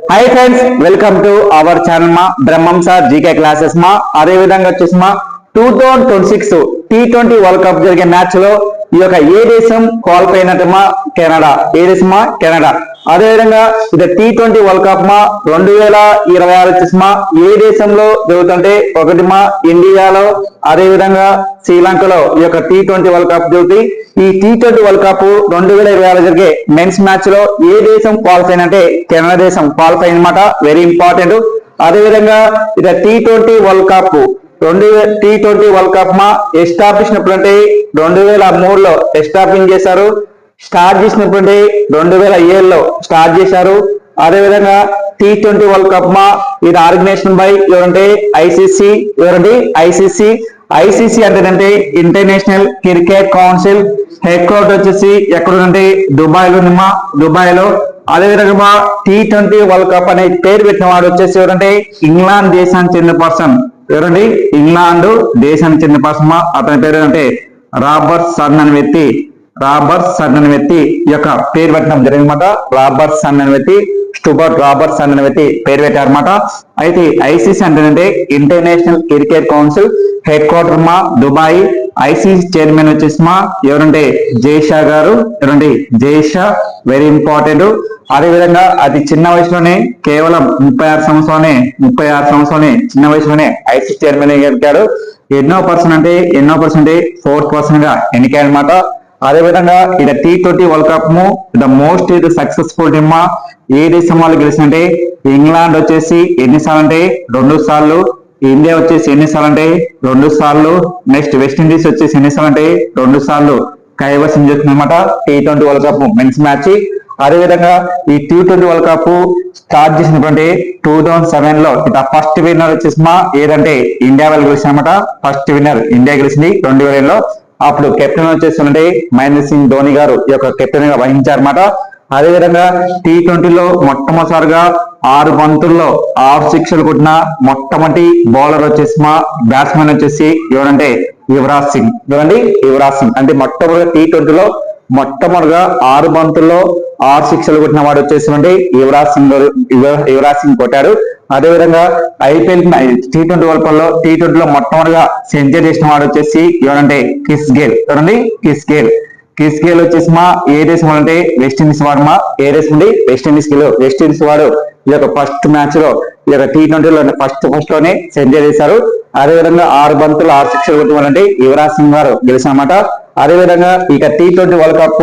High friends welcome to our channel मा ब्रह्मम सार GK classes मा अदे विधंगा వచ్చేసి మా 2026 T20 వరల్డ్ కప్ జరిగే మ్యాచ్ లో ఈ యొక్క ఏ దేశం క్వాలిఫై అయినట్టుమా కెనడా ఏ దేశమా కెనడా అదే విధంగా ఇది T20 వరల్డ్ కప్ మా 2026 వచ్చేసి మా ఏ దేశంలో జరుగుతుంటే ఒకటి మా ఇండియాలో అదే విధంగా శ్రీలంకలో ఈ యొక్క T20 వరల్డ్ కప్ జరుగుతుంది ఈ T20 వరల్డ్ కప్ 2026 జరిగే మెన్స్ మ్యాచ్ లో ఏ దేశం క్వాలిఫై అంటే కెనడా దేశం క్వాలిఫై అన్నమాట వెరీ ఇంపార్టెంట్ అదే విధంగా ఇది T20 world cup T20 world cup మా ఎస్టాబ్లిష్ అయినప్పుడు 2003 లో ఎస్టాబ్లిష్ చేశారు స్టార్ట్ చేసినప్పుడు 2007 లో స్టార్ట్ చేశారు అదే విధంగా T20 వరల్డ్ కప్ మా ఇది ఆర్గనైజేషన్ బై ఎవరంటే ఐసీసీ ఎవరండి ఐసీసీ అంటే international cricket council head quarter వచ్చేసి ఎక్కడుందంటే దుబాయ్ లో అదే విధంగా T20 వరల్డ్ కప్ అనే పేరు పెట్టిన వాడు వచ్చేసి ఎవరంటే ఇంగ్లాండ్ దేశానికి చెందిన పర్సన్ ఎవరండి ఇంగ్లాండ్ దేశానికి చెందిన పర్సన్ అతని పేరు అంటే రాబర్ట్సన్ అనే వ్యక్తి ఈ యొక్క పేరు పెట్టడం జరిగిందన్నమాట రాబర్ట్సన్ అనే వ్యక్తి స్టూబర్ట్ రాబర్ట్సన్ అనే వ్యక్తి పేరు పెట్టారన్నమాట అయితే ఐసీసీ అంటే international cricket council head quarter మా దుబాయ్ ఐసీసీ చైర్మన్ వచ్చేసి మా ఎవరంటే జైషా గారు ఎవరండి జైషా వెరీ ఇంపార్టెంట్ అదే విధంగా అతి చిన్న వయసులోనే కేవలం 36 సంవత్సరాలనే చిన్న వయసులోనే ఐసీసీ చైర్మన్ ఎన్నికాడు ఎన్నో పర్సెంట్ 4% గా ఎన్నికాయనమాట అదే విధంగా ఇది T20 world cup the most successful team ఏ దేశం వాళ్ళు గెలిచిందంటే ఇంగ్లాండ్ వచ్చేసి ఎన్నిసార్లు అంటే 2 సార్లు ఇండియా వచ్చేసి ఎన్నిసార్లు అంటే 2 సార్లు నెక్స్ట్ వెస్ట్ ఇండీస్ వచ్చేసి ఎన్నిసార్లు అంటే 2 సార్లు కైవసం చేస్తుందన్నమాట T20 world cup men's match అదే విధంగా ఈ T20 వరల్డ్ కప్ స్టార్ట్ చేసినటువంటి 2007 లో ఇక ఫస్ట్ విన్నర్ వచ్చేసి మా ఏదంటే ఇండియా వాళ్ళు గెలిచిందన్నమాట ఫస్ట్ విన్నర్ ఇండియా గెలిచింది 2007 లో అప్పుడు కెప్టెన్ వచ్చేసి మహేంద్ర సింగ్ ధోని గారు ఈ యొక్క కెప్టెన్ గా వహించారన్నమాట అదే విధంగా T20 లో మొట్టమొదటిసారిగా 6 బంతుల్లో 6 సిక్స్లు కొట్టిన మొట్టమొదటి బౌలర్ వచ్చేసి మా బ్యాట్స్మెన్ వచ్చేసి ఎవరంటే యువరాజ్ సింగ్ అంటే మొట్టమొదటి T20 లో మొట్టమొదటిగా 6 బంతుల్లో 6 సిక్స్లు కొట్టిన వాడు వచ్చేసి యువరాజ్ సింగ్ కొట్టాడు అదే విధంగా ఐపీఎల్ T20 వరల్డ్ కప్ లో T20 లో మొట్టమొదటిగా సెంచరీ చేసిన వాడు వచ్చేసి ఎవరంటే క్రిస్ గేల్ వచ్చేసి మా ఏ దేశం అంటే వెస్ట్ ఇండీస్ వాడు మా ఏ దేశం అండి వెస్ట్ ఇండీస్ వాడు ఈ యొక్క ఫస్ట్ మ్యాచ్ లో ఈ యొక్క T20 లో ఫస్ట్ లోనే సెంచరీ చేశారు అదే విధంగా 6 బంతులు 6 సిక్స్లు కొట్టిన యువరాజ్ సింగ్ గారు గెలిచారన్నమాట అదే విధంగా ఇక T20 వరల్డ్ కప్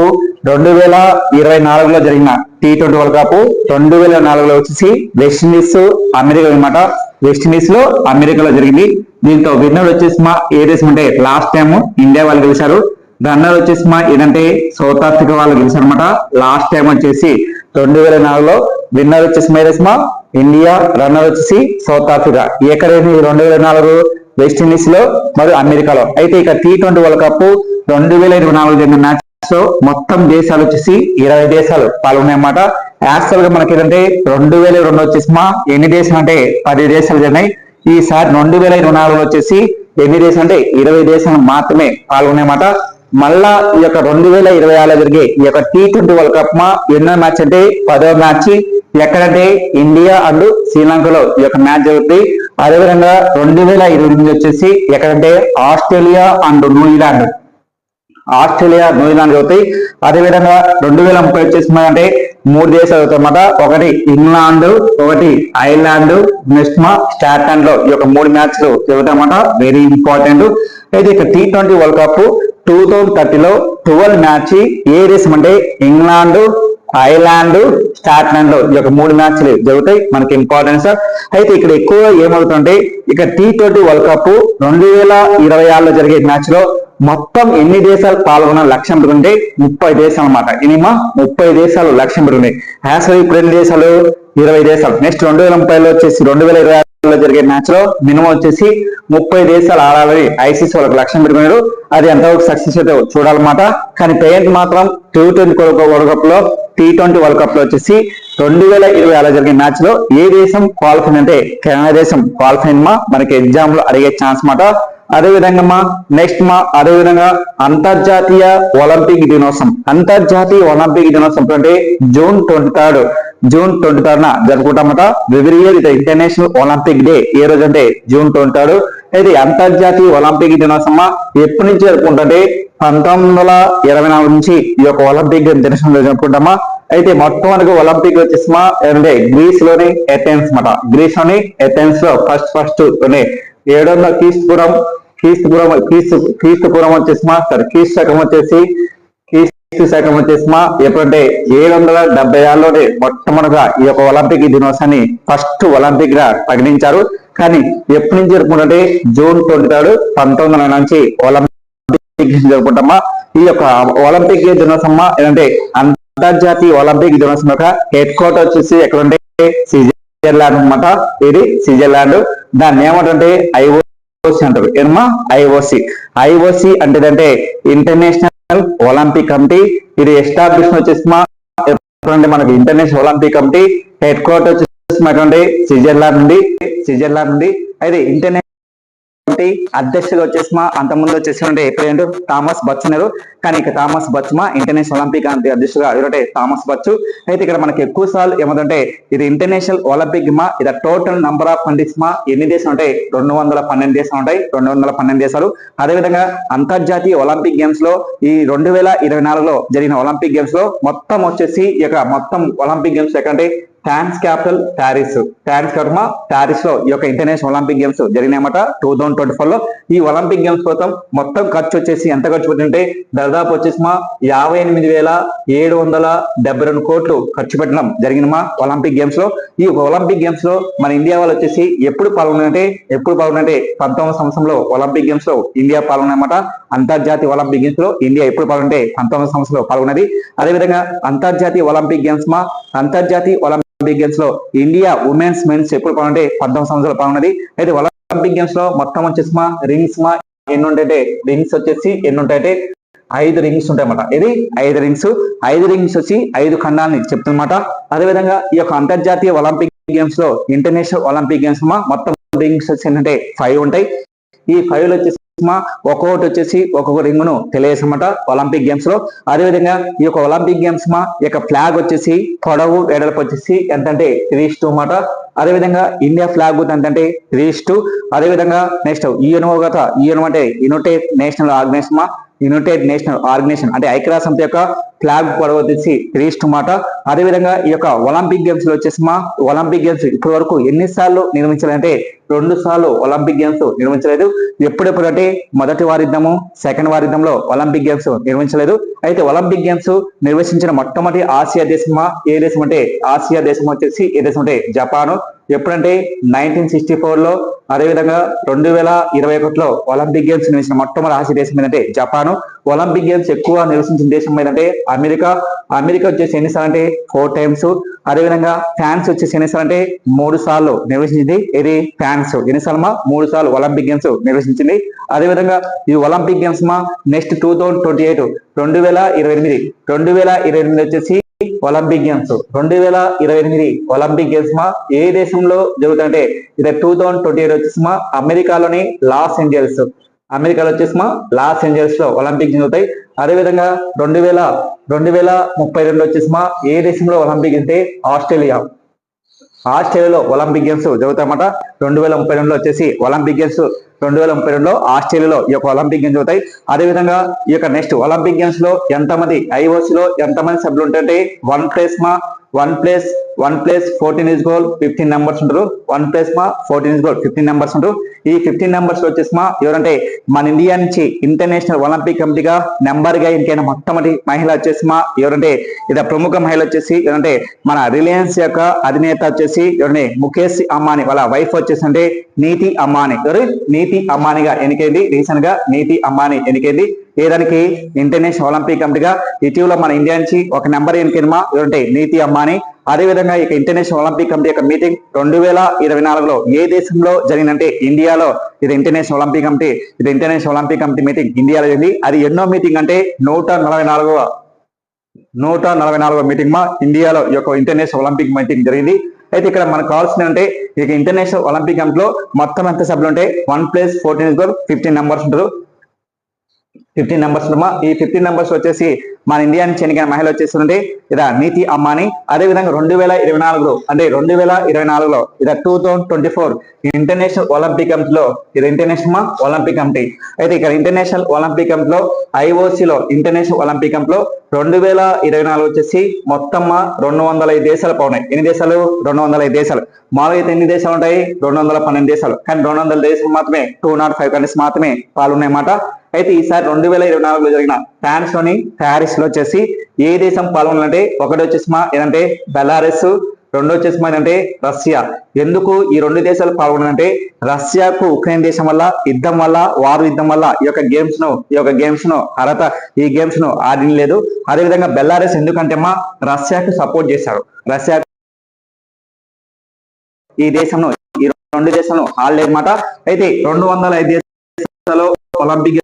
2024 లో జరిగిన T20 వరల్డ్ కప్ 2024 లో వచ్చేసి వెస్ట్ ఇండీస్ అమెరికా అన్నమాట వెస్ట్ ఇండీస్ లో అమెరికాలో జరిగింది దీంతో విన్నర్ వచ్చేసి మా ఏ దేశం అంటే లాస్ట్ టైం ఇండియా వాళ్ళు గెలిచారు రన్నర్ వచ్చేసి మా ఏదంటే సౌత్ ఆఫ్రికా వాళ్ళు గెలిచారన్నమాట లాస్ట్ టైం వచ్చేసి 2004 లో విన్నర్ వచ్చేసి మా దేశమా ఇండియా రన్నర్ వచ్చేసి సౌత్ ఆఫ్రికా ఎక్కడైంది 2004 వెస్ట్ ఇండీస్ లో మరియు అమెరికాలో అయితే ఇక T20 వరల్డ్ కప్ 2024 జరిగిన మ్యాచ్ లో మొత్తం దేశాలు వచ్చేసి 20 దేశాలు పాల్గొన్నాయన్నమాట యాక్చువల్ గా మనకి ఏంటంటే 2002 వచ్చేసి మా ఎన్ని దేశాలు అంటే 10 దేశాలు జరిగినాయి ఈసారి 2024 వచ్చేసి ఎన్ని దేశాలు అంటే 20 దేశాలు మాత్రమే పాల్గొన్నాయన్నమాట మళ్ళా ఈ యొక్క 2026 లో జరిగే ఈ యొక్క T20 వరల్డ్ కప్ మా ఎన్నో మ్యాచ్ అంటే 10వ మ్యాచ్ ఎక్కడంటే ఇండియా అండ్ శ్రీలంకలో ఈ యొక్క మ్యాచ్ జరుగుతుంది అదేవిధంగా 2028 వచ్చేసి ఎక్కడంటే ఆస్ట్రేలియా న్యూజిలాండ్ జరుగుతాయి అదేవిధంగా 2030 వచ్చేసి అంటే 3 దేశాలు అవుతాయన్నమాట ఒకటి ఇంగ్లాండ్ ఒకటి ఐర్లాండ్ నెక్స్ట్ మా స్కాట్లాండ్ లో ఈ యొక్క 3 మ్యాచ్లు జరుగుతాయన్నమాట వెరీ ఇంపార్టెంట్ అయితే ఇక T20 వరల్డ్ కప్ 2030 లో 12 మ్యాచ్ ఏ దేశం అంటే ఇంగ్లాండ్ ఐర్లాండ్ స్కాట్లాండ్ లో ఈ యొక్క 3 మ్యాచ్లు జరుగుతాయి మనకి ఇంపార్టెన్స్ అయితే ఇక్కడ ఎక్కువ ఏమవుతుందంటే ఇక T20 వరల్డ్ కప్ 2026 లో జరిగే మ్యాచ్ లో మొత్తం ఎన్ని దేశాలు పాల్గొన్న లక్ష్యం పెట్టుకుంటే 30 దేశాలు అన్నమాట ఇనిమా 30 దేశాలు లక్ష్యం పెట్టుకున్నాయి యాక్చువల్ ఇప్పుడు ఎన్ని దేశాలు 20 దేశాలు నెక్స్ట్ 2030 లో వచ్చేసి 2026 లో జరిగే మ్యాచ్ లో మినిమం వచ్చేసి 30 దేశాలు ఆడాలని ఐసీసీ వాళ్ళకి లక్ష్యం పెట్టుకున్నారు అది ఎంతవరకు సక్సెస్ అయితే చూడాలన్నమాట కానీ పేరెంట్ మాత్రం T20 వరల్డ్ కప్ లో T20 వరల్డ్ కప్ లో వచ్చేసి 2026 జరిగే మ్యాచ్ లో ఏ దేశం క్వాలిఫై అంటే కెనడా దేశం క్వాలిఫై మనకి ఎగ్జామ్ లో అడిగే ఛాన్స్ మాట అదే విధంగా నెక్స్ట్ అదే విధంగా అంతర్జాతీయ ఒలింపిక్ దినోత్సవం. అంతర్జాతీయ ఒలింపిక్ దినోత్సవం అంటే జూన్ 23 జరుపుకుంటామట. ఎవ్రీ ఇయర్ ఇది ఇంటర్నేషనల్ ఒలింపిక్ డే. ఏ రోజు అంటే జూన్ 23. ఇది అంతర్జాతీయ ఒలింపిక్ దినోత్సవం ఎప్పటి నుంచి జరుపుకుంటే 1924 నుంచి ఈ యొక్క ఒలింపిక్ ఇంటర్నేషనల్ జరుపుకుంటామా. అయితే మొట్టమొదటి ఒలింపిక్ వచ్చేసి అంటే గ్రీస్ లోని ఎథెన్స్ మాట. గ్రీస్ లోని ఎథెన్స్ లో ఫస్ట్ 700 క్రీస్తుపురం వచ్చేసి క్రీస్తు శకం వచ్చేసి ఎప్పుడంటే 776లోనే మొట్టమొదటిగా ఈ యొక్క ఒలింపిక్ దినోత్సవాన్ని ఫస్ట్ ఒలింపిక్ గా ప్రకటించారు. కానీ ఎప్పటి నుంచి జరుపుకుంటే జూన్ 23 1900 నుంచి ఒలింపిక్ జరుపుకుంటామా. ఈ యొక్క ఒలింపిక్ దినోత్సవం ఏంటంటే అంతర్జాతీయ ఒలింపిక్ దినోత్సవం యొక్క హెడ్ క్వార్టర్ వచ్చేసి ఎక్కడంటే స్విట్జర్లాండ్ అనమాట. ఇది స్విట్జర్లాండ్. దాన్ని ఏమంటే ఐఓసి అంటారు. ఏమా ఐఓసి అంటే ఇంటర్నేషనల్ ఒలింపిక్ కమిటీ. ఇది ఎస్టాబ్లిష్ వచ్చేసి మనకి international Olympic committee head quarter వచ్చేసి స్విట్జర్లాండ్ నుండి. అయితే ఇంటర్నేషనల్ అధ్యక్షుడు వచ్చేసి అంతకుముందు వచ్చేసి ప్రెసిడెంట్ థామస్ బచ్ ఉన్నారు. కానీ ఇక థామస్ బచ్ ఇంటర్నేషనల్ ఒలింపిక్ అధ్యక్షుడుగా ఎవరంటే థామస్ బచ్. అయితే ఇక్కడ మనకి ఎక్కువ సార్లు ఏమంటే ఇది ఇంటర్నేషనల్ ఒలింపిక్ ఇది టోటల్ నంబర్ ఆఫ్ కంట్రీస్ ఎన్ని దేశాలు ఉంటాయి? 212 దేశాలు ఉంటాయి. 212 దేశాలు. అదేవిధంగా అంతర్జాతీయ ఒలింపిక్ గేమ్స్ లో ఈ 2024లో జరిగిన ఒలింపిక్ గేమ్స్ లో మొత్తం వచ్చేసి ఇక మొత్తం ఒలింపిక్ గేమ్స్ ఎక్కడంటే ఫ్రాన్స్ క్యాపిటల్ ప్యారిస్ లో ఈ యొక్క ఇంటర్నేషనల్ ఒలింపిక్ గేమ్స్ జరిగినాయన్నమాట 2024 లో. ఈ ఒలింపిక్ గేమ్స్ కోసం మొత్తం ఖర్చు వచ్చేసి ఎంత ఖర్చు పెట్టింటే దాదాపు వచ్చేసి 58,772 కోట్లు ఖర్చు పెట్టడం జరిగిందమ్మా ఒలింపిక్ గేమ్స్ లో. ఈ ఒలింపిక్ గేమ్స్ లో మన ఇండియా వాళ్ళు వచ్చేసి ఎప్పుడు పాల్గొనంటే 19 సంవత్సరంలో ఒలింపిక్ గేమ్స్ లో ఇండియా పాల్గొన్నమాట. అంతర్జాతీయ ఒలింపిక్ గేమ్స్ లో ఇండియా ఎప్పుడు పాల్గొంటే 19 సంవత్సరంలో పాల్గొన్నది. అదేవిధంగా అంతర్జాతీయ ఒలింపిక్ గేమ్స్ గేమ్స్ లో ఇండియా ఉమెన్స్ మెన్స్ ఎప్పుడు పాల్గొంటే 19 సంవత్సరాలు పాల్గొన్నది. అయితే ఒలింపిక్ గేమ్స్ లో మొత్తం వచ్చేసి రింగ్స్ ఎన్ని ఉంటాయంటే ఎన్ని ఉంటాయంటే 5 రింగ్స్ ఉంటాయన్నమాట. ఇది 5 రింగ్స్ వచ్చి 5 ఖండాలని చెప్తున్నమాట. అదేవిధంగా ఈ యొక్క అంతర్జాతీయ ఒలింపిక్ గేమ్స్ లో ఇంటర్నేషనల్ ఒలింపిక్ గేమ్స్ మొత్తం రింగ్స్ వచ్చి ఏంటంటే 5 ఉంటాయి. ఈ 5 వచ్చేసి ఒక్కొక్కటి వచ్చేసి ఒక్కొక్క రింగ్ ను తెలియజేసమాట ఒలింపిక్ గేమ్స్ లో. అదేవిధంగా ఈ యొక్క ఒలింపిక్ గేమ్స్ యొక్క ఫ్లాగ్ వచ్చేసి పొడవు వెడల్పు వచ్చేసి ఎంతంటే 3:2 మాట. అదేవిధంగా ఇండియా ఫ్లాగ్ ఎంతంటే 3:2. అదేవిధంగా నెక్స్ట్ యుఎన్ఓ అంటే యునైటెడ్ నేషనల్ ఆర్గనైజేషన్ అంటే ఐక్యరాజ్యసమితి యొక్క ఫ్లాగ్ పొడవు వచ్చేసి 3:2 మాట. అదేవిధంగా ఈ యొక్క ఒలింపిక్ గేమ్స్ లో వచ్చేసి ఒలింపిక్ గేమ్స్ ఇప్పటి వరకు ఎన్నిసార్లు నిర్వహించాలంటే 2 సార్లు ఒలింపిక్ గేమ్స్ నిర్వహించలేదు. ఎప్పుడెప్పుడు అంటే మొదటి వారిద్దము సెకండ్ వారిద్దంలో ఒలింపిక్ గేమ్స్ నిర్వహించలేదు. అయితే ఒలింపిక్ గేమ్స్ నిర్వహించిన మొట్టమొదటి ఆసియా దేశమా ఏ దేశం అంటే ఆసియా దేశం వచ్చేసి ఏ దేశం అంటే జపాను. ఎప్పుడంటే 1964లో. అదేవిధంగా 2021లో ఒలింపిక్ గేమ్స్ నిర్వహించిన మొట్టమొదటి ఆసియా దేశం ఏంటంటే జపాను. ఒలింపిక్ గేమ్స్ ఎక్కువ నిర్వహించిన దేశం ఏంటంటే అమెరికా వచ్చేసి ఎన్నిసార్లు అంటే 4 టైమ్స్. అదేవిధంగా ఫ్రాన్స్ వచ్చేసి ఎన్నిసార్లు అంటే 3 సార్లు నిర్వహించింది. ఇది ఫ్రాన్స్ ఎన్నిసార్లు 3 సార్లు ఒలింపిక్ గేమ్స్ నిర్వహించింది. అదేవిధంగా ఈ ఒలింపిక్ గేమ్స్ నెక్స్ట్ 2028 2028 వచ్చేసి ఒలింపిక్ గేమ్స్ 2028 ఒలింపిక్ గేమ్స్ ఏ దేశంలో జరుగుతుందంటే ఇది 2028 వచ్చేసి అమెరికాలో వచ్చేసి ఒలింపిక్ జరుగుతాయి. అదేవిధంగా 2032 వచ్చేసి ఏ దేశంలో ఒలింపిక్ అంటే ఆస్ట్రేలియాలో ఒలింపిక్ గేమ్స్ జరుగుతాయన్నమాట. 2032లో వచ్చేసి ఒలింపిక్ గేమ్స్ 2032లో ఆస్ట్రేలియాలో ఈ యొక్క ఒలింపిక్ గేమ్స్ జరుగుతాయి. అదేవిధంగా ఈ యొక్క నెక్స్ట్ ఒలింపిక్ గేమ్స్ లో ఎంతమంది ఐఓసీలో ఎంతమంది సభ్యులు ఉంటాయంటే 1 ప్లేస్ 14 is goal 15 నెంబర్స్ ఉంటారు. 1 ప్లేస్ 14 is goal 15 నెంబర్స్ ఉంటారు. ఈ 15 నెంబర్స్ వచ్చేసి ఎవరంటే మన ఇండియా నుంచి ఇంటర్నేషనల్ ఒలింపిక్ కమిటీగా నెంబర్ గా ఎన్నికైన మొట్టమొదటి మహిళ వచ్చేసి ఇది ప్రముఖ మహిళ వచ్చేసి ఎవరంటే మన రిలయన్స్ యొక్క అధినేత వచ్చేసి ఎవరంటే ముఖేష్ అంబానీ వాళ్ళ వైఫ్ వచ్చేసి అంటే నీతి అంబానీగా ఎన్నికైంది. రీసెంట్ గా నీతి అంబానీ ఎన్నికైంది. ఏదానికి ఇంటర్నేషనల్ ఒలింపిక్ కమిటీగా. ఇటీవల మన ఇండియా నుంచి ఒక నెంబర్ ఎన్నికైనమా ఎవరంటే నీతి అంబానీ. అదేవిధంగా ఇక ఇంటర్నేషనల్ ఒలింపిక్ కమిటీ యొక్క మీటింగ్ 2024లో ఏ దేశంలో జరిగిందంటే ఇండియాలో. ఇది ఇంటర్నేషనల్ ఒలింపిక్ కమిటీ మీటింగ్ ఇండియాలో జరిగింది. అది ఎన్నో మీటింగ్ అంటే 144వ మీటింగ్ ఇండియాలో ఈ యొక్క ఇంటర్నేషనల్ ఒలింపిక్ మీటింగ్ జరిగింది. అయితే ఇక్కడ మనకు కావాల్సిన అంటే ఇక ఇంటర్నేషనల్ ఒలింపిక్ గేమ్స్ లో మొత్తం ఎంత సభ్యులు ఉంటాయి 1+14 15 నెంబర్స్ ఉంటారు. 15 నెంబర్స్ ఈ 15 నెంబర్స్ వచ్చేసి మన ఇండియా నుంచి ఎన్నికైన మహిళ వచ్చేసి ఇదా నీతి అంబానీ. అదేవిధంగా 2024 అంటే 2024లో ఇదా 2024 ఇంటర్నేషనల్ ఒలింపిక్ గేమ్స్ లో ఇది ఇంటర్నేషనల్ ఒలింపిక్ కమిటీ. అయితే ఇక్కడ ఇంటర్నేషనల్ ఒలింపిక్ గేమ్స్ లో ఐఓసీలో ఇంటర్నేషనల్ ఒలింపిక్ గేమ్స్ లో 2024 వచ్చేసి మొత్తం 205 దేశాలు పోఉన్నాయి. ఎన్ని దేశాలు? 205 దేశాలు. మామూలుగా అయితే ఎన్ని దేశాలు ఉంటాయి? 212 దేశాలు. కానీ 200 దేశాలు మాత్రమే 205 కంట్రీస్ మాత్రమే పాల్గొన్నాయన్నమాట. అయితే ఈసారి 2024లో జరిగిన ఫ్రాన్స్ లోని ప్యారిస్ లో వచ్చేసి ఏ దేశం పాల్గొనాలంటే ఒకటి వచ్చేసి ఏదంటే బెలారస్, రెండో వచ్చేసి ఏంటంటే రష్యా. ఎందుకు ఈ రెండు దేశాలు పాల్గొనాలంటే రష్యాకు ఉక్రెయిన్ దేశం వల్ల యుద్ధం వల్ల యుద్ధం వల్ల ఈ యొక్క గేమ్స్ ను అర్హత ఈ గేమ్స్ ను ఆడలేదు. అదేవిధంగా బెలారస్ ఎందుకంటే రష్యాకు సపోర్ట్ చేశారు. రష్యా ఈ దేశంలో ఈ రెండు దేశాలను ఆడలేదు అన్నమాట. అయితే 205 దేశాల్లో ఒలింపిక్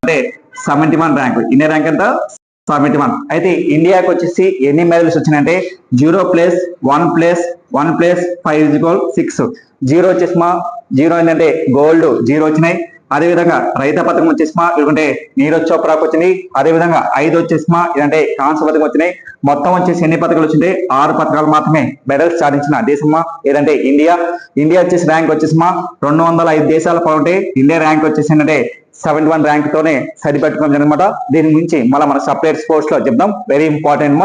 అంటే 71 ర్యాంక్. ఇండియా ర్యాంక్ ఎంత? 71. అయితే ఇండియాకి వచ్చేసి ఎన్ని మెడల్స్ వచ్చినాయంటే 0+1+1+5=6. 0 వచ్చేసి 0 ఏంటంటే గోల్డ్ 0 వచ్చినాయి. అదేవిధంగా రైత పథకం వచ్చేసి ఎందుకంటే నీరజ్ చోప్రాకు వచ్చింది. అదేవిధంగా 5 వచ్చేసి ఇదంటే కాంస్య పథకం వచ్చినాయి. మొత్తం వచ్చేసి ఎన్ని పథకాలు వచ్చింటే 6 పథకాలు మాత్రమే మెడల్స్ సాధించిన దేశమా ఏదంటే ఇండియా. ఇండియా వచ్చేసి ర్యాంక్ వచ్చేసి 205 దేశాల పాల్గొంటే ఇండియా ర్యాంక్ వచ్చేసి ఏంటంటే 71 ర్యాంక్ తోనే సరిపెట్టుకోవడం అనమాట. దీని గురించి మళ్ళీ మన సపరేట్ స్పోర్ట్స్ లో చెప్దాం. వెరీ ఇంపార్టెంట్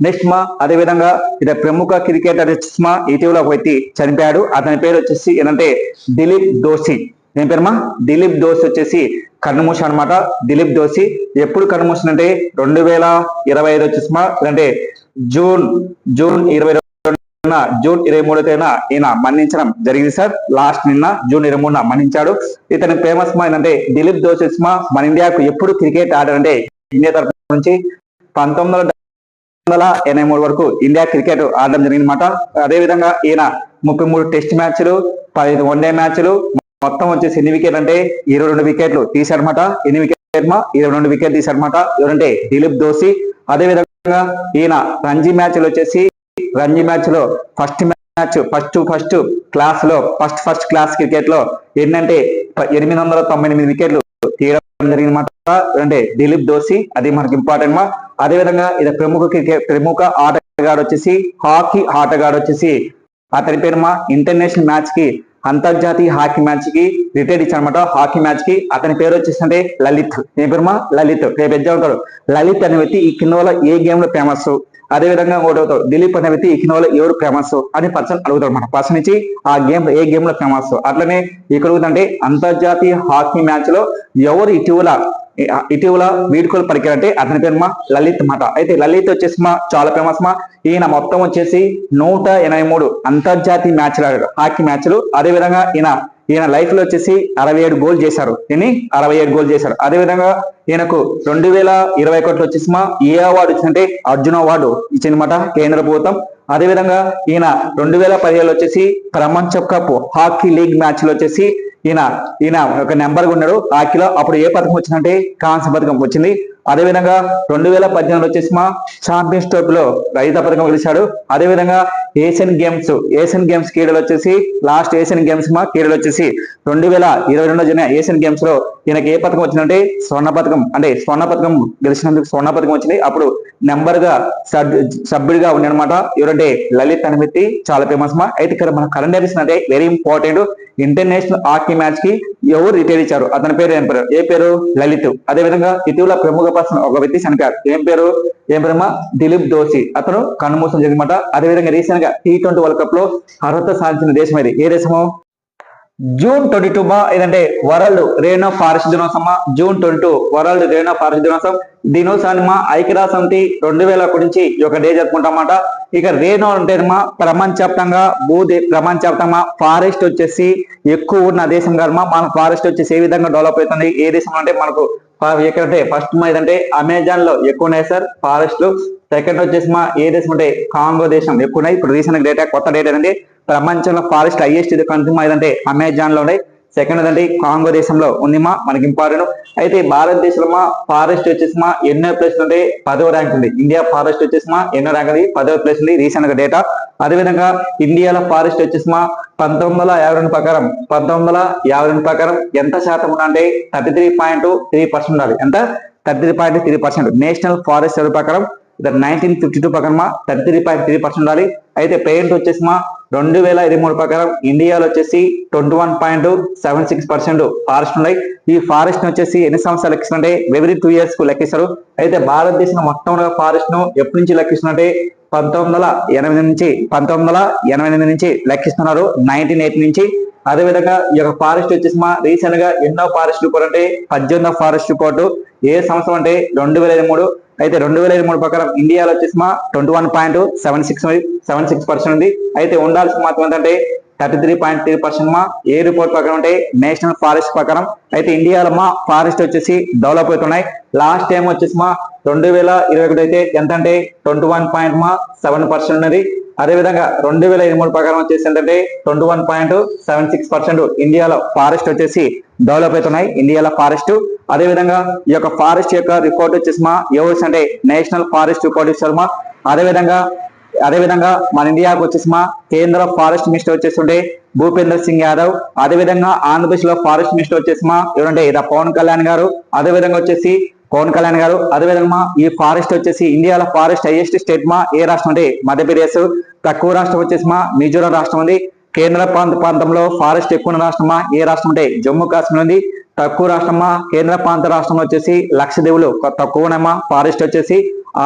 నెక్స్ట్ అదే విధంగా ఇది ప్రముఖ క్రికెటర్ ఇటీవల ఒక వ్యక్తి చనిపోయాడు. అతని పేరు వచ్చేసి ఏంటంటే దిలీప్ దోషి. ఏం పేరుమా? దిలీప్ దోషి వచ్చేసి కన్నుమూస అనమాట. దిలీప్ దోషి ఎప్పుడు కన్నుమూసిన అంటే 2025 వచ్చేసి అంటే జూన్ 23 తేదీన ఈయన మరణించడం జరిగింది సార్. లాస్ట్ నిన్న జూన్ 23న మరణించాడు. ఇతని ఫేమస్ అంటే దిలీప్ దోషి మన ఇండియాకు ఎప్పుడు క్రికెట్ ఆడారంటే ఇండియా తరఫు నుంచి 1983 వరకు ఇండియా క్రికెట్ ఆడడం జరిగింది అనమాట. అదేవిధంగా ఈయన 33 టెస్ట్ మ్యాచ్లు, 15 వన్డే మ్యాచ్లు, మొత్తం వచ్చేసి ఎన్ని వికెట్లు అంటే 22 వికెట్లు తీశారనమాట. ఎన్ని వికెట్ 22 వికెట్లు తీశారనమాట. ఎవరంటే దిలీప్ దోషి. అదేవిధంగా ఈయన రంజీ మ్యాచ్ లో ఫస్ట్ క్లాస్ క్రికెట్ లో ఏంటంటే 898 వికెట్లు తీయడం జరిగిందన్నమాట. అంటే దిలీప్ దోషి, అది మనకి ఇంపార్టెంట్ అదేవిధంగా ఇది ప్రముఖ ఆటగాడు వచ్చేసి హాకీ ఆటగాడు వచ్చేసి అతని పేరు ఇంటర్నేషనల్ మ్యాచ్ కి అంతర్జాతీయ హాకీ మ్యాచ్ కి రిటైర్ ఇచ్చారనమాట. హాకీ మ్యాచ్ కి అతని పేరు వచ్చేసి అంటే లలిత్. ఏం పేరుమా? లలిత్. రేపు ఎగ్జామ్ ఉంటాడు. లలిత్ అనే వ్యక్తి ఈ కింద వల్ల ఏ గేమ్ లో ఫేమస్? అదేవిధంగా ఒకటవుతాడు దిలీప్ అనే వ్యక్తి ఈ కింద వల్ల ఎవరు ఫేమస్ అని పర్సన్ అడుగుతాడు అనమాట. పర్సన్ ఇచ్చి ఆ గేమ్ ఏ గేమ్ లో ఫేమస్. అట్లనే ఇక్కడ అంటే అంతర్జాతీయ హాకీ మ్యాచ్ లో ఎవరు ఇటీవల వీడ్కోలు పలికారంటే అతని పేరు లలిత్ మాట. అయితే లలిత్ వచ్చేసి చాలా ఫేమస్ ఈయన మొత్తం వచ్చేసి 183 అంతర్జాతీయ మ్యాచ్లు ఆడారు, హాకీ మ్యాచ్లు. అదేవిధంగా ఈయన లైఫ్ లో వచ్చేసి 67 గోల్ చేశారు. 67 గోల్ చేశారు. అదేవిధంగా ఈయనకు 2021 వచ్చేసి ఏ అవార్డు వచ్చిందంటే అర్జున్ అవార్డు ఇచ్చిందన్నమాట కేంద్ర ప్రభుత్వం. అదేవిధంగా ఈయన 2017 వచ్చేసి ప్రపంచ కప్ హాకీ లీగ్ మ్యాచ్ లో వచ్చేసి ఈయన ఒక నెంబర్ గా ఉన్నాడు హాకీలో. అప్పుడు ఏ పథకం వచ్చిందంటే కాంస్య పథకం వచ్చింది. అదేవిధంగా 2018 వచ్చేసి ఛాంపియన్స్ ట్రోఫీలో రైత పథకం గెలిచాడు. అదేవిధంగా ఏషియన్ గేమ్స్ క్రీడలు వచ్చేసి లాస్ట్ ఏషియన్ గేమ్స్ క్రీడలు వచ్చేసి 2022 జరిగిన ఏషియన్ గేమ్స్ లో ఈయనకి ఏ పథకం వచ్చిందంటే స్వర్ణ పథకం. అంటే స్వర్ణ పథకం గెలిచినందుకు స్వర్ణ పథకం వచ్చింది. అప్పుడు నెంబర్ గా సభ్యుడిగా ఉన్నాడనమాట. ఎవరంటే లలిత్ అనే వ్యక్తి చాలా ఫేమస్ అయితే ఇక్కడ మన కరెంట్ అఫైర్స్ అంటే very important. International hockey match కి ఎవరు రిటైర్ ఇచ్చారు? అతని పేరు ఏ పేరు? లలిత్. అదేవిధంగా ఇటీవల ప్రముఖ పర్సన్ ఒక వ్యక్తి చనిపోయారు. ఏం పేరుమా? దిలీప్ దోషి. అతను కన్నుమూసం జరిగిందన్నమాట. అదేవిధంగా రీసెంట్ గా T20 వరల్డ్ కప్ లో అర్హత సాధించిన దేశం ఇది. ఏ దేశము? జూన్ 22 ఏదంటే వరల్డ్ రెయిన్ ఆఫ్ ఫారెస్ట్ దినోత్సవం. June 22 world rain of forest దినోత్సవం. దినోత్సవాన్ని ఐక్యరాజ్య సమితి 2001 నుంచి ఈ యొక్క డే జరుపుకుంటామన్నమాట. ఇక రెయిన్ అంటే ప్రపంచవ్యాప్తంగా ఫారెస్ట్ వచ్చేసి ఎక్కువ ఉన్న దేశం కాదు. మన ఫారెస్ట్ వచ్చేసి ఏ విధంగా డెవలప్ అవుతుంది ఏ దేశం అంటే మనకు ఎక్కడంటే ఫస్ట్ ఏదంటే అమెజాన్ లో ఎక్కువ ఉన్నాయి సార్ ఫారెస్ట్లు. సెకండ్ వచ్చేసి ఏ దేశం అంటే కాంగో దేశం ఎక్కువ ఉన్నాయి. ఇప్పుడు రీసెంట్ డేటా కొత్త డేటా ఏంటంటే ప్రపంచంలో ఫారెస్ట్ హైయెస్ట్ కంట్రీ ఏదంటే అమెజాన్ లో ఉన్నాయి. సెకండ్ ఏంటంటే కాంగో దేశంలో ఉందిమా, మనకి ఇంపార్టెంట్. అయితే భారతదేశంలో ఫారెస్ట్ వచ్చేసిమా ఎన్నో ప్లేస్ అంటే 10వ ర్యాంక్ ఉంది. ఇండియా ఫారెస్ట్ వచ్చేసిమా ఎన్నో ర్యాంక్ ఉంది, 10వ ప్లేస్ ఉంది రీసెంట్ గా డేటా. అదేవిధంగా ఇండియాలో ఫారెస్ట్ వచ్చేసిమా 1952 ప్రకారం 1952 ప్రకారం ఎంత శాతం ఉందంటే 33.3% ఉండాలి. ఎంత? 33.3%. నేషనల్ ఫారెస్ట్ సర్వే ప్రకారం 1952 ప్రకారం 33.3% ఉండాలి. అయితే పేరెంట్ వచ్చేసిమా 2023 ప్రకారం ఇండియాలో వచ్చేసి 21.76% ఫారెస్ట్ ఉన్నాయి. ఈ ఫారెస్ట్ వచ్చేసి ఎన్ని సంవత్సరాలు లెక్కిస్తుంటే ఎవ్రీ 2 years కు లెక్కిస్తారు. అయితే భారతదేశంలో మొత్తం ఫారెస్ట్ ను ఎప్పటి నుంచి లెక్కిస్తుంటే 1988 నుంచి లెక్కిస్తున్నారు, 1980 నుంచి. అదేవిధంగా ఈ యొక్క ఫారెస్ట్ వచ్చేసి రీసెంట్ గా ఎన్నో ఫారెస్ట్ రిపోర్ట్ అంటే 18వ ఫారెస్ట్ రిపోర్ట్ ఏ సంవత్సరం అంటే 2023. అయితే 2023 ప్రకారం ఇండియాలో వచ్చేసి 21.76% ఉంది. అయితే ఉండాల్సిన మాత్రం ఏంటంటే 33.3% ఏ రిపోర్ట్ ప్రకారం అంటే నేషనల్ ఫారెస్ట్ ప్రకారం. అయితే ఇండియాలో ఫారెస్ట్ వచ్చేసి డెవలప్ అవుతున్నాయి. లాస్ట్ టైం వచ్చేసి 2021 అయితే ఎంత అంటే 21.7% ఉన్నది. అదేవిధంగా 2023 ప్రకారం వచ్చేసి ఏంటంటే 21.76% ఇండియాలో ఫారెస్ట్ వచ్చేసి డెవలప్ అవుతున్నాయి ఇండియాలో ఫారెస్ట్. అదేవిధంగా ఈ యొక్క ఫారెస్ట్ యొక్క రిపోర్ట్ వచ్చేసి ఎవరు అంటే నేషనల్ ఫారెస్ట్ రిపోర్ట్ ఇస్తారు. అదేవిధంగా మన ఇండియాకు వచ్చేసి కేంద్ర ఫారెస్ట్ మినిస్టర్ వచ్చేస్తుంటే భూపేంద్ర సింగ్ యాదవ్. అదేవిధంగా ఆంధ్రప్రదేశ్ లో ఫారెస్ట్ మినిస్టర్ వచ్చేసి ఎవరంటే పవన్ కళ్యాణ్ గారు. అదేవిధంగా వచ్చేసి అదేవిధంగా ఈ ఫారెస్ట్ వచ్చేసి ఇండియాలో ఫారెస్ట్ హైయెస్ట్ స్టేట్ ఏ రాష్ట్రం అంటే మధ్యప్రదేశ్. తక్కువ రాష్ట్రం వచ్చేసి మిజోరాం రాష్ట్రం ఉంది. కేంద్ర ప్రాంతంలో ఫారెస్ట్ ఎక్కువ రాష్ట్రమా ఏ రాష్ట్రం అంటే జమ్మూ కాశ్మీర్ ఉంది. తక్కువ రాష్ట్రమా కేంద్ర ప్రాంత రాష్ట్రంలో వచ్చేసి లక్షద్వీపులు తక్కువనమ్మా ఫారెస్ట్ వచ్చేసి.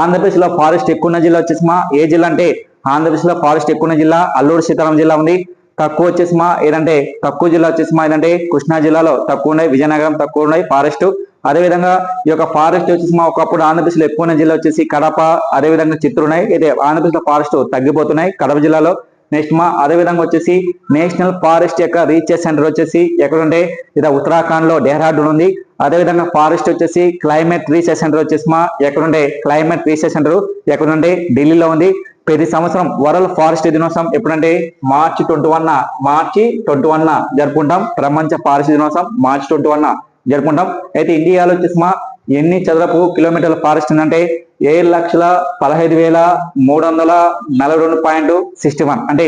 ఆంధ్రప్రదేశ్ లో ఫారెస్ట్ ఎక్కువ జిల్లా వచ్చేసి ఏ జిల్లా అంటే ఆంధ్రప్రదేశ్ లో ఫారెస్ట్ ఎక్కువ జిల్లా అల్లూరు సీతారాం జిల్లా ఉంది. తక్కువ వచ్చేసి ఏదంటే తక్కువ జిల్లా వచ్చేసి ఏదంటే కృష్ణా జిల్లాలో తక్కువ ఉన్నాయి, విజయనగరం తక్కువ ఉన్నాయి ఫారెస్ట్. అదేవిధంగా ఈ యొక్క ఫారెస్ట్ వచ్చేసి ఒకప్పుడు ఆంధ్రప్రదేశ్ లో ఎక్కువ జిల్లా వచ్చేసి కడప, అదేవిధంగా చిత్తూరు ఉన్నాయి. అయితే ఆంధ్రప్రదేశ్ లో ఫారెస్ట్ తగ్గిపోతున్నాయి కడప జిల్లాలో. నెక్స్ట్ అదేవిధంగా వచ్చేసి నేషనల్ ఫారెస్ట్ యొక్క రీసెర్చ్ సెంటర్ వచ్చేసి ఎక్కడుంటే ఉత్తరాఖండ్ లో డెహ్రాడూన్ ఉంది. అదేవిధంగా ఫారెస్ట్ వచ్చేసి క్లైమేట్ రీసెర్చ్ సెంటర్ వచ్చేసి ఎక్కడుంటే క్లైమేట్ రీసెర్చ్ సెంటర్ ఎక్కడుంటే ఢిల్లీలో ఉంది. ప్రతి సంవత్సరం వరల్డ్ ఫారెస్ట్ దినోత్సవం ఎప్పుడంటే మార్చి 21 జరుపుకుంటాం. ప్రపంచ ఫారెస్ట్ దినోత్సవం మార్చి 21 జరుపుకుంటాం. అయితే ఇండియాలో వచ్చేసి ఎన్ని చదరపు కిలోమీటర్ల ఫారెస్ట్ ఉందంటే 7,15,342.61 అంటే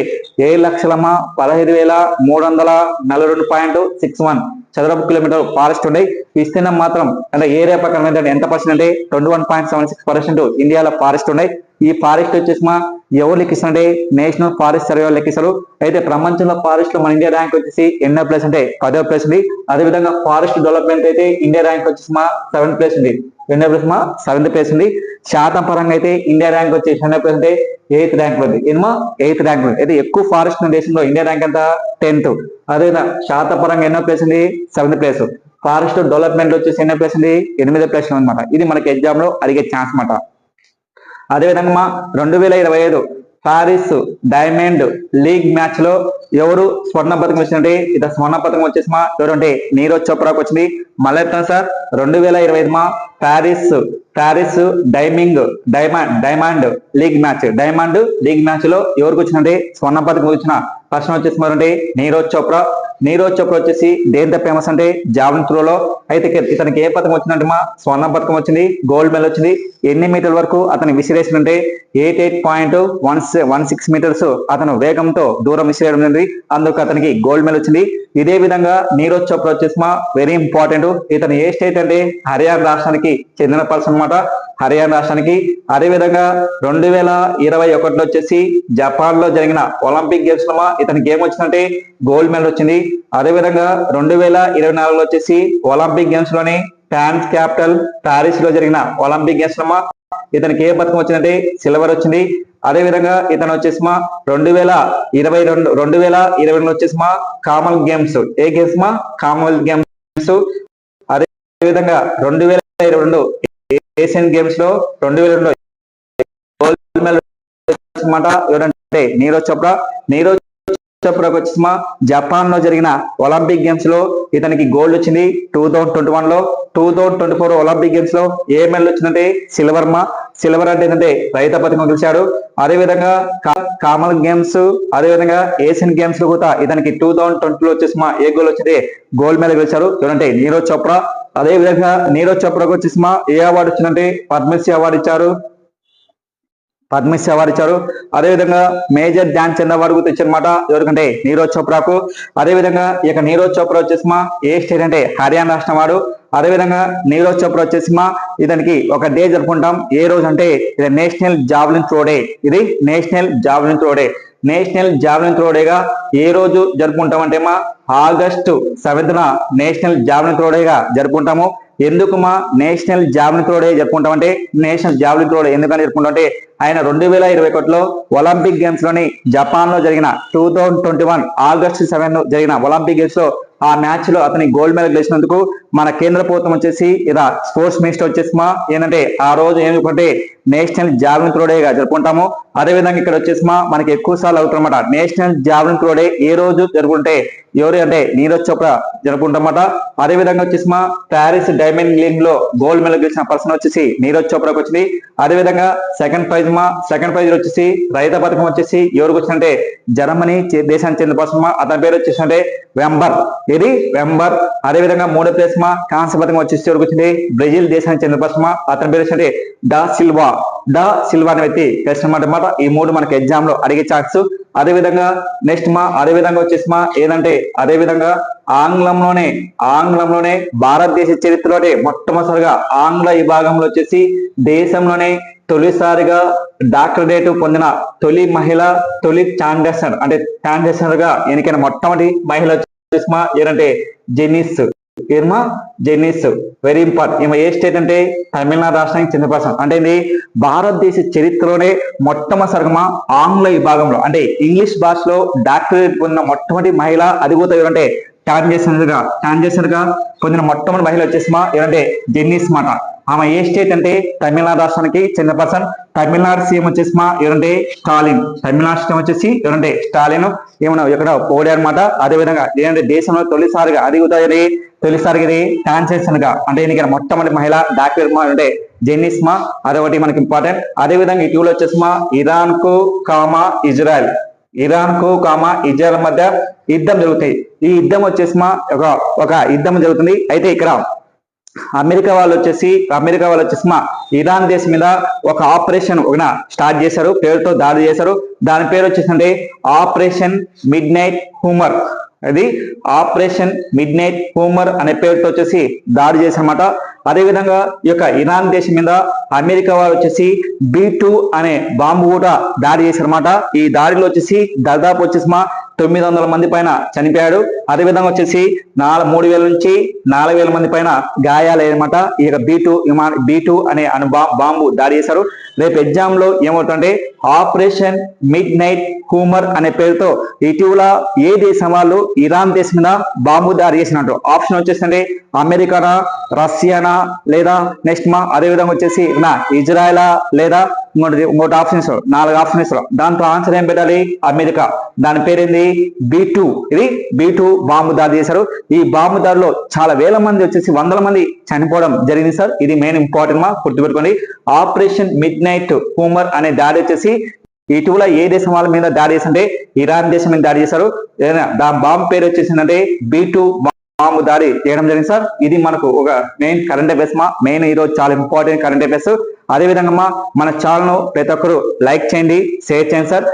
7,15,342.61 చదరపు కిలోమీటర్ ఫారెస్ట్ ఉన్నాయి. విస్తీర్ణం మాత్రం అంటే ఏరియా ప్రకారం ఏంటంటే ఎంత పర్సెంట్ అంటే 21.76% ఇండియాలో ఫారెస్ట్ ఉన్నాయి. ఈ ఫారెస్ట్ వచ్చేసి ఎవరు లెక్కిస్తారంటే నేషనల్ ఫారెస్ట్ సర్వే లెక్కిస్తారు. అయితే ప్రపంచంలో ఫారెస్ట్ లో మన ఇండియా ర్యాంక్ వచ్చేసి ఎన్నో ప్లేస్ అంటే 10వ ప్లేస్ ఉంది. అదేవిధంగా ఫారెస్ట్ డెవలప్మెంట్ అయితే ఇండియా ర్యాంక్ వచ్చేసి 7th ప్లేస్ ఉంది. 7th ప్లేస్ ఉంది. శాతం పరంగా అయితే ఇండియా ర్యాంక్ వచ్చి 7th ప్లేస్ అంటే 8th ర్యాంక్ ఉంది. 8th ర్యాంక్ ఉంది. అయితే ఎక్కువ ఫారెస్ట్ ఉన్న దేశంలో ఇండియా ర్యాంక్ ఎంత 10th. అదేవిధంగా శాతం పరంగా ఎన్నో ప్లేస్ ఉంది 7th ప్లేస్. ఫారెస్ట్ డెవలప్మెంట్ వచ్చేసి ఎన్నో ప్లేస్ ఉంది 8th ప్లేస్ అనమాట. ఇది మనకి ఎగ్జామ్ లో అడిగే ఛాన్స్ అనమాట. అదేవిధంగా 2025 పారిస్ డైమండ్ లీగ్ మ్యాచ్ లో ఎవరు స్వర్ణ పథకం వచ్చిందంటే స్వర్ణ పథకం వచ్చేసి ఎవరంటే నీరజ్ చోప్రాకు వచ్చింది. మళ్ళీ చెప్తాను sir, 2025 Paris diamond league match లో ఎవరికి వచ్చిందంటే స్వర్ణ పథకం వచ్చిన పర్సన్ వచ్చేసి అంటే నీరజ్ చోప్రా వచ్చేసి దేంతో ఫేమస్ అంటే జావలిన్ త్రోలో. అయితే ఇతనికి ఏ పథకం వచ్చిందంటే స్వర్ణ పథకం వచ్చింది, గోల్డ్ మెడల్ వచ్చింది. ఎన్ని మీటర్ల వరకు అతను విసిరేసిందంటే 88.16 మీటర్స్ అతను వేగంతో దూరం విసిరేయడం జరిగింది. అందుకు అతనికి గోల్డ్ మెడల్ వచ్చింది. ఇదే విధంగా నీరజ్ చోప్రా వచ్చేసి వెరీ ఇంపార్టెంట్. ఇతను ఏ స్టేట్ అంటే హర్యానా రాష్ట్రానికి చెందిన పర్సన్ అనమాట, హర్యానా రాష్ట్రానికి. అదేవిధంగా 2021 వచ్చేసి జపాన్ లో జరిగిన ఒలింపిక్ గేమ్స్ లో ఇతనికి ఏం వచ్చిందంటే గోల్డ్ మెడల్ వచ్చింది. అదేవిధంగా 2024 వచ్చేసి ఒలింపిక్ గేమ్స్ లోని ఫ్రాన్స్ క్యాపిటల్ ప్యారిస్ లో జరిగిన ఒలింపిక్ గేమ్స్ లో ఇతనికి ఏ పథకం వచ్చిందంటే సిల్వర్ వచ్చింది. అదేవిధంగా ఇతను వచ్చేసి 2022 వచ్చేసి కామన్వెల్త్ గేమ్స్ ఏ గేమ్స్ కామన్వెల్త్ గేమ్స్. అదేవిధంగా 2022 ఏషియన్ గేమ్స్ లో 2022 గోల్డ్ మెడల్ ఎవరంటే నీరజ్ చోప్రా. చోప్రాకు వచ్చేసి జపాన్ లో జరిగిన ఒలింపిక్ గేమ్స్ లో ఇతనికి గోల్డ్ వచ్చింది 2021 లో. 2024 ఒలింపిక్ గేమ్స్ లో ఏ మెడల్ వచ్చిందంటే సిల్వర్ అంటే ఏంటంటే రజత పథకం గెలిచాడు. అదేవిధంగా కామన్ గేమ్స్ అదేవిధంగా ఏషియన్ గేమ్స్ లో కూడా ఇతనికి 2020 లో వచ్చేసి ఏ గోల్డ్ వచ్చింది గోల్డ్ మెడల్ గెలిచాడు. ఎవరంటే నీరజ్ చోప్రా. అదే విధంగా నీరజ్ చోప్రాకు వచ్చేసి ఏ అవార్డు వచ్చిందంటే పద్మశ్రీ అవార్డు ఇచ్చారు. అదేవిధంగా మేజర్ ధ్యాన్ చంద్ అవార్డు కూడా ఇచ్చారనమాట ఎవరికంటే నీరజ్ చోప్రాకు. అదేవిధంగా ఇక నీరజ్ చోప్రా వచ్చేసి ఏ స్టేట్ అంటే హర్యానా రాష్ట్రం వాడు. అదేవిధంగా నీరజ్ చోప్రా వచ్చేసి ఇతనికి ఒక డే జరుపుకుంటాం. ఏ రోజు అంటే ఇది national javelin throw day. National javelin throw డేగా ఏ రోజు జరుపుకుంటాం అంటే ఆగస్టు 7న నేషనల్ జావెలిన్ త్రో డేగా జరుపుకుంటాము. ఎందుకు నేషనల్ జావెలిన్ త్రో డే జరుపుకుంటామంటే నేషనల్ జావెలిన్ త్రో డే ఎందుకని జరుపుకుంటామంటే ఆయన 2021లో ఒలింపిక్ గేమ్స్ లోని జపాన్ లో జరిగిన 2021 ఆగస్టు 7 జరిగిన ఒలింపిక్ గేమ్స్ లో ఆ మ్యాచ్ లో అతని గోల్డ్ మెడల్ గెలిచినందుకు మన కేంద్ర ప్రభుత్వం వచ్చేసి ఇలా స్పోర్ట్స్ మినిస్టర్ వచ్చేసి ఏంటంటే ఆ రోజు ఏమిటంటే నేషనల్ జావెలిన్ త్రో డేగా జరుపుకుంటాము. అదేవిధంగా ఇక్కడ వచ్చేసి మనకి ఎక్కువ సార్లు అవుతారన్నమాట నేషనల్ జావెలిన్ త్రో డే ఏ రోజు జరుపుకుంటే ఎవరు అంటే నీరజ్ చోప్రా జరుపుకుంటామన్నమాట. అదేవిధంగా వచ్చేసి ప్యారిస్ డైమండ్ లీగ్ లో గోల్డ్ మెడల్ గెలిచిన పర్సన్ వచ్చేసి నీరజ్ చోప్రాకి వచ్చింది. అదేవిధంగా సెకండ్ ప్రైజ్ వచ్చేసి రజత పథకం వచ్చేసి ఎవరికి వచ్చిందంటే జర్మనీ దేశానికి చెందిన పర్సన్ అతని పేరు వచ్చేసి అంటే వెంబర్. అదేవిధంగా మూడో ప్లేస్ కాంస్య పథకం వచ్చేసి ఎవరికి వచ్చింది బ్రెజిల్ దేశానికి చెందిన పర్సన్ అతని పేరు వచ్చి డా సిల్వా అనే వ్యక్తి అన్నమాట. ఈ మూడు మనకి ఎగ్జామ్ లో అడిగే ఛాన్స్. అదేవిధంగా నెక్స్ట్ అదేవిధంగా వచ్చేసి ఏదంటే అదేవిధంగా ఆంగ్లంలోనే భారతదేశ చరిత్రలోనే మొట్టమొదటిగా ఆంగ్ల విభాగంలో వచ్చేసి దేశంలోనే తొలిసారిగా డాక్టరేట్ పొందిన తొలి మహిళ ట్రాన్స్జెండర్ గా ఎన్నికైన మొట్టమొదటి మహిళ వచ్చేసి ఏంటంటే జెన్నిస్ వెరీ ఇంపార్టెంట్. ఈమె ఏ స్టేట్ అంటే తమిళనాడు రాష్ట్రానికి చెందిన పర్సన్. అంటే ఇది భారతదేశ చరిత్రలోనే మొట్టమొదటిగా ఆంగ్ల విభాగంలో అంటే ఇంగ్లీష్ భాషలో డాక్టరేట్ పొందిన మొట్టమొదటి మహిళ. అది కూడా ఎవరంటే ట్రాన్స్జెండర్ గా పొందిన మొట్టమొదటి మహిళ వచ్చేసి ఎవరంటే జెన్నిస్ మాట. ఆమె ఏ స్టేట్ అంటే తమిళనాడు రాష్ట్రానికి చెందిన పర్సన్. తమిళనాడు సీఎం వచ్చేసి ఎవరంటే స్టాలిన్. ఏమన్నా ఇక్కడ పోడే అనమాట. అదేవిధంగా ఏంటంటే దేశంలో తొలిసారిగా ఇది ట్రాన్స్జెండర్ గా అంటే ఎన్నికైన మొట్టమొదటి మహిళ డాక్టర్ అంటే జెన్నిస్ అదొకటి మనకి ఇంపార్టెంట్. అదేవిధంగా ఇటీవల వచ్చేసి ఇరాన్ కు ఇజ్రాయెల్ మధ్య యుద్ధం జరుగుతాయి. ఈ యుద్ధం వచ్చేసి ఒక యుద్ధం జరుగుతుంది. అయితే ఇక్కడ అమెరికా వాళ్ళు వచ్చేసి ఇరాన్ దేశం మీద ఒక ఆపరేషన్ స్టార్ట్ చేశారు. పేరుతో దాడి చేశారు. దాని పేరు వచ్చేసి ఆపరేషన్ మిడ్ నైట్ హ్యూమర్. అది ఆపరేషన్ మిడ్ నైట్ హ్యూమర్ అనే పేరుతో వచ్చేసి దాడి చేశారన్నమాట. అదేవిధంగా ఈ యొక్క ఇరాన్ దేశం మీద అమెరికా వాళ్ళు వచ్చేసి B2 అనే బాంబు కూడా దాడి చేశారన్నమాట. ఈ దాడిలో వచ్చేసి దాదాపు వచ్చేసి 900 మంది పైన చనిపోయాడు. అదేవిధంగా వచ్చేసి 3,000 నుంచి 4,000 మంది పైన గాయాలన్నమాట. ఈ యొక్క B2 అనే బాంబు దాడి చేశారు. రేపు ఎగ్జామ్ లో ఏమవుతుందంటే ఆపరేషన్ మిడ్ నైట్ హ్యూమర్ అనే పేరుతో ఇటీవల ఏ దేశం వాళ్ళు ఇరాన్ దేశం మీద బాంబు దాడి చేసినట్టు ఆప్షన్ వచ్చేసి అమెరికానా, రష్యానా లేదా నెక్స్ట్ అదేవిధంగా వచ్చేసి ఇజ్రాయెలా లేదా ఇంకోటి ఆప్షన్స్ 4 ఆప్షన్స్. దాంట్లో ఆన్సర్ ఏం పెట్టాలి? అమెరికా. దాని పేరేంది B2. ఇది B2 బాంబు దాడి చేశారు. ఈ బాంబు దాడిలో చాలా వేల మంది వచ్చేసి 100 మంది చనిపోవడం జరిగింది సార్. ఇది మెయిన్ ఇంపార్టెంట్ గుర్తుపెట్టుకోండి. ఆపరేషన్ మిడ్ నైట్ హ్యూమర్ అనే దాడి వచ్చేసి ఇటీవల ఏ దేశం వాళ్ళ మీద దాడి చేసింటే ఇరాన్ దేశం మీద దాడి చేశారు. దాని బాంబు పేరు వచ్చేసిందంటే B2 బాంబు దాడి చేయడం జరిగింది సార్. ఇది మనకు ఒక మెయిన్ కరెంట్ అఫైర్స్ మెయిన్ ఈరోజు చాలా ఇంపార్టెంట్ కరెంట్ అఫైర్స్. అదేవిధంగా మన ఛానల్ ప్రతి ఒక్కరు లైక్ చేయండి, షేర్ చేయండి సార్.